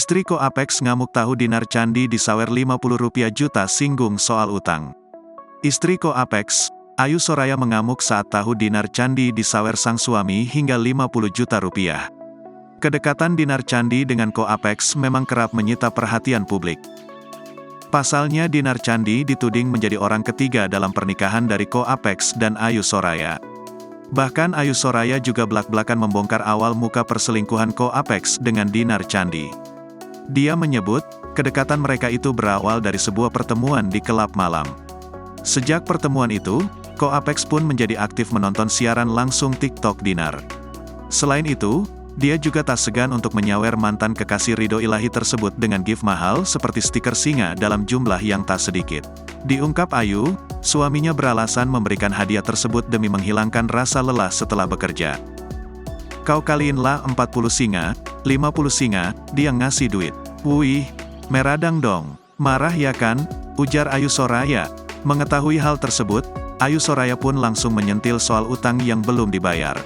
Istri Ko Apex ngamuk tahu dinar candi disawer Rp50 juta singgung soal utang. Istri Ko Apex, Ayu Soraya mengamuk saat tahu dinar candi disawer sang suami hingga Rp50 juta. Kedekatan dinar candi dengan Ko Apex memang kerap menyita perhatian publik. Pasalnya dinar candi dituding menjadi orang ketiga dalam pernikahan dari Ko Apex dan Ayu Soraya. Bahkan Ayu Soraya juga belak-belakan membongkar awal muka perselingkuhan Ko Apex dengan dinar candi. Dia menyebut, kedekatan mereka itu berawal dari sebuah pertemuan di klub malam. Sejak pertemuan itu, Ko Apex pun menjadi aktif menonton siaran langsung TikTok Dinar. Selain itu, dia juga tak segan untuk menyawer mantan kekasih Ridho Ilahi tersebut dengan gift mahal seperti stiker singa dalam jumlah yang tak sedikit. Diungkap Ayu, suaminya beralasan memberikan hadiah tersebut demi menghilangkan rasa lelah setelah bekerja. Kau kaliinlah 40 singa, 50 singa, dia ngasih duit. Wih, meradang dong. Marah ya kan? Ujar Ayu Soraya. Mengetahui hal tersebut, Ayu Soraya pun langsung menyentil soal utang yang belum dibayar.